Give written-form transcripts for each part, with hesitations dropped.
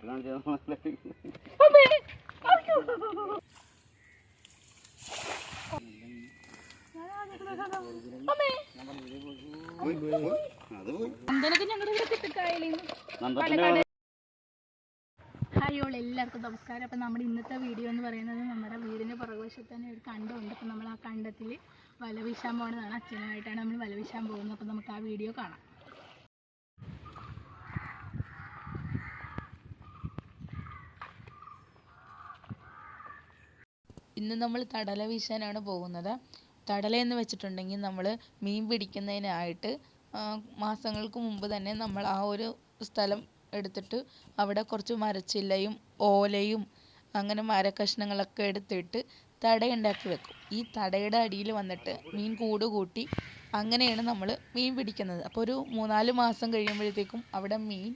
Hi all, എല്ലാവർക്കും നമസ്കാരം. അപ്പം നമ്മുടെ ഇന്നത്തെ വീഡിയോ എന്ന് പറയുന്നത് നമ്മുടെ വീടിൻ്റെ പുറകുവശത്ത് തന്നെ ഒരു കണ്ടമുണ്ട്. അപ്പം നമ്മൾ ആ കണ്ടത്തിൽ വല വീശാൻ പോകുന്നതാണ്. അച്ഛനുമായിട്ടാണ് നമ്മൾ വല വീശാൻ പോകുന്നത്. അപ്പം നമുക്ക് ആ വീഡിയോ കാണാം. ഇന്ന് നമ്മൾ തടല വീശാനാണ് പോകുന്നത്. തടല എന്ന് വെച്ചിട്ടുണ്ടെങ്കിൽ നമ്മൾ മീൻ പിടിക്കുന്നതിനായിട്ട് മാസങ്ങൾക്ക് മുമ്പ് തന്നെ നമ്മൾ ആ ഒരു സ്ഥലം എടുത്തിട്ട് അവിടെ കുറച്ച് മരച്ചില്ലയും ഓലയും അങ്ങനെ മരക്കഷ്ണങ്ങളൊക്കെ എടുത്തിട്ട് തടയുണ്ടാക്കി വെക്കും. ഈ തടയുടെ അടിയിൽ വന്നിട്ട് മീൻ കൂട് കൂട്ടി അങ്ങനെയാണ് നമ്മൾ മീൻ പിടിക്കുന്നത്. അപ്പോൾ ഒരു 3-4 മാസം കഴിയുമ്പോഴത്തേക്കും അവിടെ മീൻ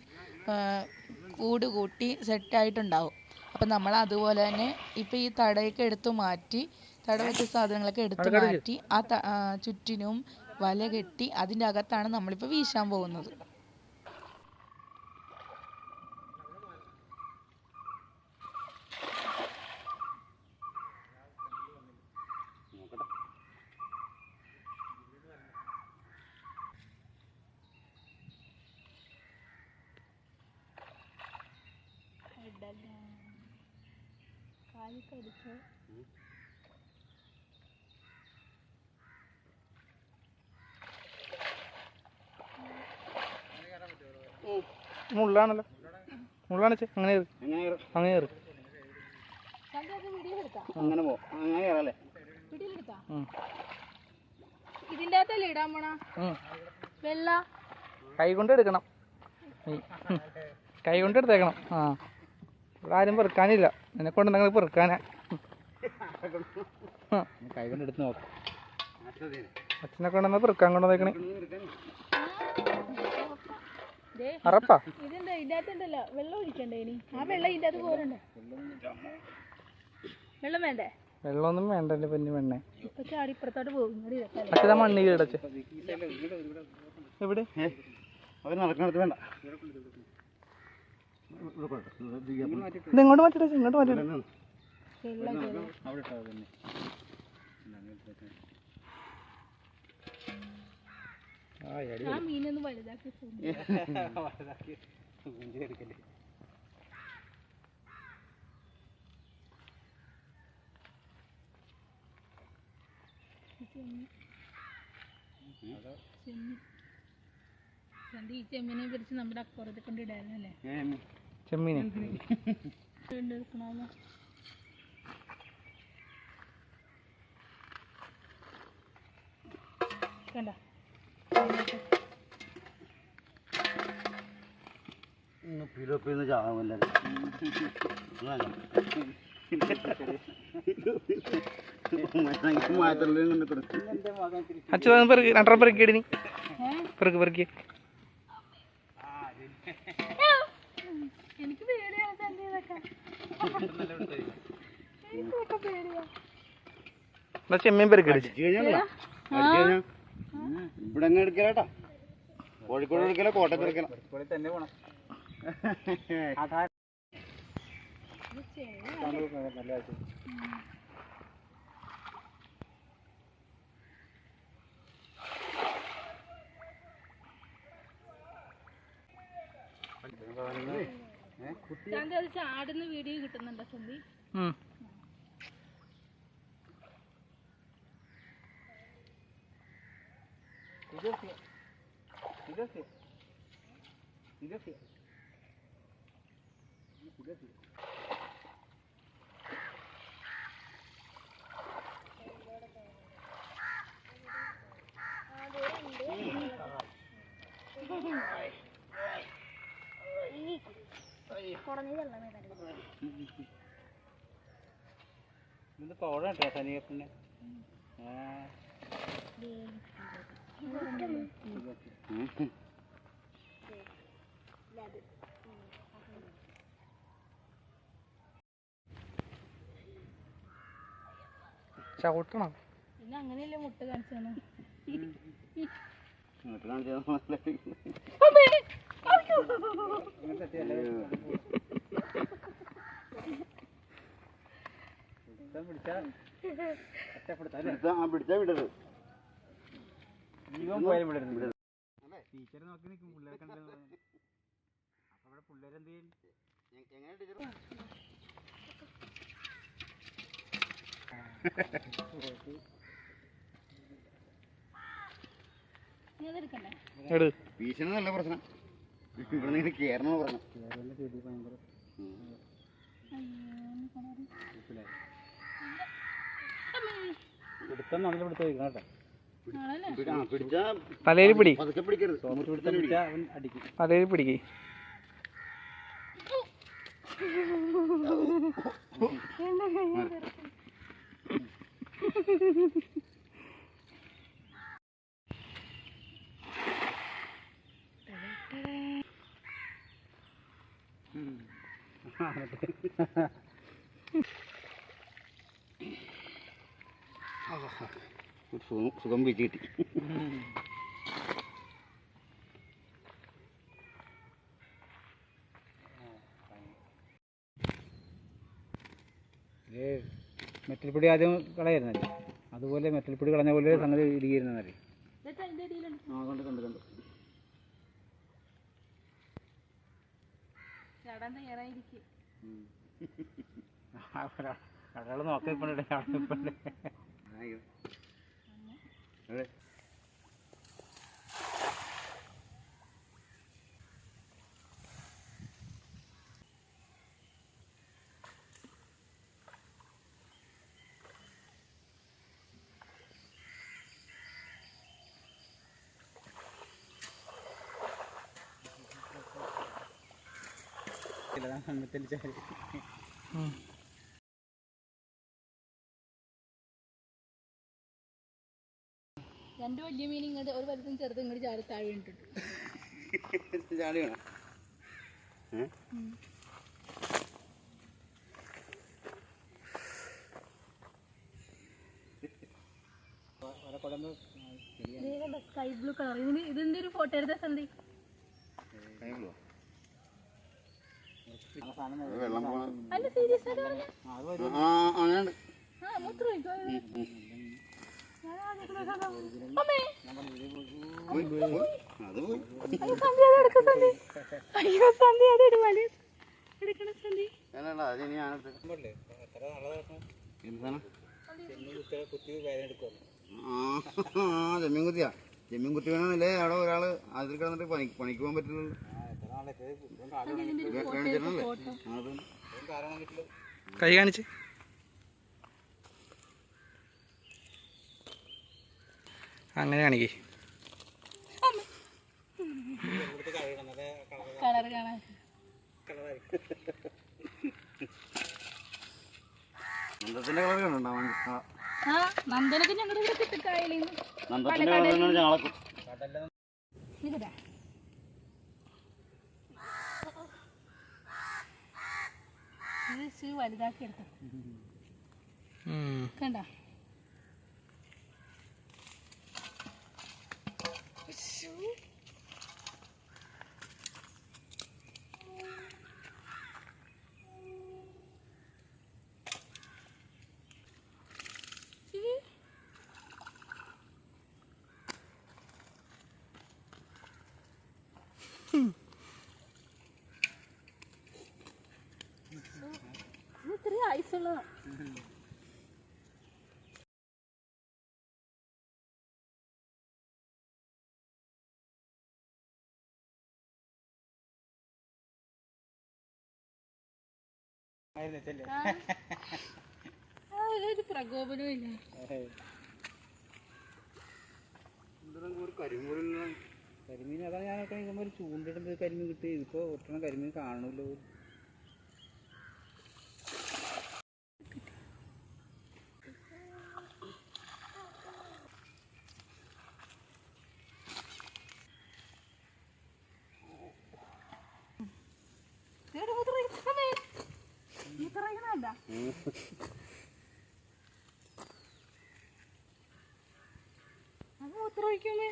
കൂട് കൂട്ടി സെറ്റായിട്ടുണ്ടാവും. അപ്പം നമ്മൾ അതുപോലെ തന്നെ ഇപ്പം ഈ തടയൊക്കെ എടുത്തു മാറ്റി, തട വെച്ച സാധനങ്ങളൊക്കെ എടുത്തു മാറ്റി ആ ചുറ്റിനും വല കെട്ടി അതിൻ്റെ അകത്താണ് നമ്മളിപ്പോൾ വീശാൻ പോകുന്നത്. മുള്ളാണല്ലോ, മുള്ളാണ്. അങ്ങനെ അങ്ങനെ അങ്ങനെ പോ, അങ്ങനെ കയറല്ലേ. ഇതിൻ്റെ അകത്തല്ലേ ഇടാൻ പോണ വെള്ള? കൈ കൊണ്ട് എടുക്കണം, കൈ കൊണ്ട് എടുത്തേക്കണം. ആ, ഇവിടെ ആരും പെറുക്കാനില്ല, എന്നെ കൊണ്ട് നിങ്ങൾ പെറുക്കാനാ. കൈ കൊണ്ട് എടുത്ത് നോക്കാം. അച്ഛനെ കൊണ്ടുവന്ന പെറുക്കാൻ കൊണ്ടുവന്നേക്കണേ. അറപ്പാ ഇതിന്റെ ഇതിനകത്തുണ്ടല്ലോ വെള്ളം ഒഴിക്കണ്ടേ? ഇനി ആ വെള്ളം ഇതിൻ്റെ അകത്ത് പോരണ്ടേ? വെള്ളം വേണ്ടേ? വെള്ളമൊന്നും വേണ്ട എൻ്റെ പൊന്നു പെണ്ണെ. ഇപ്പൊ ചാടി ഇപ്പുറത്തോട്ട് പോകും. അച്ഛതാ മണ്ണിൽ ഇടച്ച് എവിടെ അവർ നടക്കണത് വേണ്ട. ഇങ്ങോട്ട് മാറ്റിട്ട്, ഇങ്ങോട്ട് മാറ്റിട്ട്. ആ മീനൊന്നും വലുതാക്കി ഈ ചെമ്മീനെ പിടിച്ച് നമ്മുടെ അപ്പുറത്തെ കൊണ്ട് ഇടായിരുന്നല്ലേ? ചെമ്മീനെ കണ്ട പിലോപ്പിന്ന് ചാവാമല്ലേ. അച്ഛൻ പെറുക്കി, രണ്ടര പെറുക്കിയിടിനി, പെറുക്കി പെറുക്കി. എനിക്ക് പേടിയാണ് ചന്തിയൊക്കെ, എനിക്കൊക്കെ പേടിയാ. ചെമ്മീൻ പെറുക്കി ഇവിടെ അങ്ങ് എടുക്കലാട്ടാ. കോഴിക്കോട് എടുക്കല, കോട്ടയത്ത് എടുക്കല, തന്നെ പോണം. ചന്തി അത് ചാടുന്ന വീഡിയോ കിട്ടുന്നുണ്ടോ ചന്തി? പൗഡാട്ടോ സനിയപ്പിന്നെ. ചവിട്ടണം. പിന്നെ അങ്ങനെയല്ലേ മുട്ട കാണിച്ചാണ്. പിടിച്ചാ വിടരുത്. ടീച്ചർ നോക്കി നിൽക്കും പിള്ളേരെ കണ്ടു. അപ്പൊ അവിടെ പിള്ളേരെന്ത് ചെയ്യും? എങ്ങനെ ടീച്ചർ ഭീഷണി നല്ല പ്രശ്നം. ഇവിടെ നിന്ന് കേറണ പ്രശ്നം. പിടുത്തം നല്ല പിടുത്തം വയ്ക്കണം കേട്ടോ. പിടിച്ചാ തലയിൽ പിടി. പതുക്കെ പിടിക്കരുത്. അവൻ അടിക്കും. തലയിൽ പിടിക്കേ. സുഖം പിടിച്ച് കിട്ടി. മെറ്റൽ പൊടി ആദ്യം കളയായിരുന്നല്ലേ, അതുപോലെ മെറ്റൽ പൊടി കളഞ്ഞ പോലെ സംഗതി ഇടിയിരുന്നല്ലേ. കണ്ടു കണ്ടു കണ്ടു. ഒരാൾ നോക്കിപ്പോണ്ടേ. രണ്ട് വലിയ മീൻ ഇങ്ങോട്ട് ഒരു വലുതും ചെറുതും ഇങ്ങോട്ട് ചാടി താഴെ വീണിട്ടുണ്ട്. ചാടി വേണം. Sky blue colour. ഇതിന്റെ ഒരു ഫോട്ടോ എടുത്ത സന്ധി. വെള്ളം അല്ല സീരിയസ് ആയിട്ട് അയ്യോ സന്ധി അത് ഇടുവാല് എടുക്കണം സന്ധി. ജമ്മീൻ കുത്തിയാ. ജമ്മീൻ കുത്തി വേണമെന്നില്ലേ അവിടെ ഒരാള് അതിൽ കിടന്നിട്ട് പണിക്ക് പോകാൻ പറ്റില്ലല്ലോ. കൈ കാണിച്ച് അങ്ങനെ കാണിക്കേ. കളർ കാണാൻ നന്ദത്തിന്റെ കളർ കണ്ടുണ്ടാവും. നന്ദനൊക്കെ ഞങ്ങളുടെ ഇവിടെ കിട്ടിക്കായലിൽ നന്ദത്തിന്റെ കളർ ഞങ്ങളക്കും. വലുതാക്കി എടുത്തു കണ്ട. ഇത്രയും ഐസുള്ള ഒരു പ്രകോപനവും ഇല്ല. കരിമീൻ അതാണ് ഞാനൊക്കെ ഇതുമ്പോൾ ഒരു ചൂണ്ടിടുമ്പോൾ കരിമീൻ കിട്ടി. ഇതിപ്പോൾ ഒറ്റണം കരിമീൻ കാണണമല്ലോ. അത് മൂത്രമൊഴിക്കുമേ.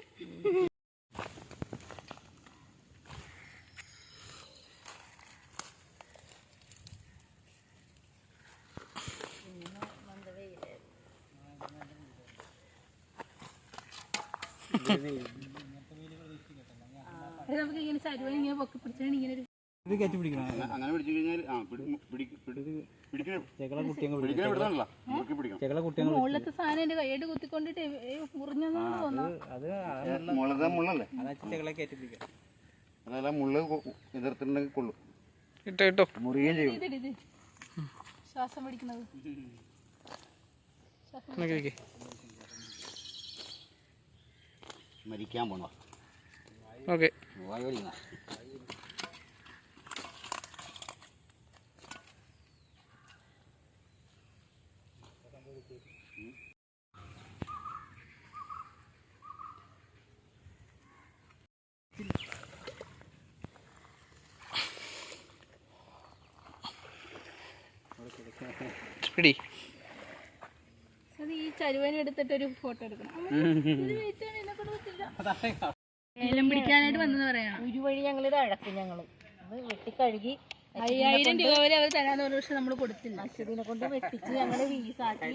നമുക്ക് ഇങ്ങനെ ചരുവ ഇങ്ങനെ പൊക്കി പിടിച്ചാണ് ഇങ്ങനെ ഒരു ഇത് കയറ്റി പിടിക്കണം. അങ്ങനെ പിടിച്ചു കഴിഞ്ഞാൽ ചെകള കുട്ടികൾ മുകളിലത്തെ സാധനം എന്റെ കൈയായിട്ട് കുത്തിക്കൊണ്ടിട്ട് മുറിഞ്ഞെന്നു തോന്നാം. അത് മുള്ളല്ലേ അതാ ചെകളെ കയറ്റി പിടിക്കാം. അതല്ല മുള്ള് എതിർത്തിട്ടുണ്ടെങ്കിൽ കൊള്ളും, ഇട്ടോ മുറിയുകയും ചെയ്യും. ഇത് ശ്വാസം പിടിക്കുന്നത് മരിക്കാൻ പോണോ? ഓക്കെ. വായു വലിക്കുന്ന പിടി. അത് ഈ ചരുവനെ എടുത്തിട്ടൊരു ഫോട്ടോ എടുക്കണം. ഏലം പിടിക്കാനായിട്ട് വന്നെന്ന് പറയണം. ഒരു വഴി ഞങ്ങളിത് അഴക്കും. ഞങ്ങൾ അത് വെട്ടിക്കഴുകി 5000 രൂപ വരെ അവർ തരാന്ന് പറഞ്ഞ, പക്ഷെ നമ്മൾ കൊടുത്തില്ല. അശ്വതിനെ കൊണ്ട് വെട്ടിച്ച് ഞങ്ങൾ വീസാക്കി.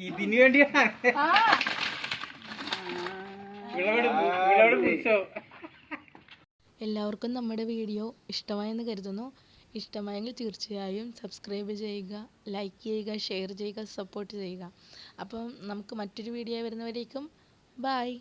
ഇതിന് വേണ്ടിയാണ് എല്ലാവർക്കും നമ്മുടെ വീഡിയോ ഇഷ്ടമായെന്ന് കരുതുന്നു. ഇഷ്ടമായെങ്കിൽ തീർച്ചയായും സബ്സ്ക്രൈബ് ചെയ്യുക, ലൈക്ക് ചെയ്യുക, ഷെയർ ചെയ്യുക, സപ്പോർട്ട് ചെയ്യുക. അപ്പം നമുക്ക് മറ്റൊരു വീഡിയോ വരുന്നവരേക്കും ബായ്.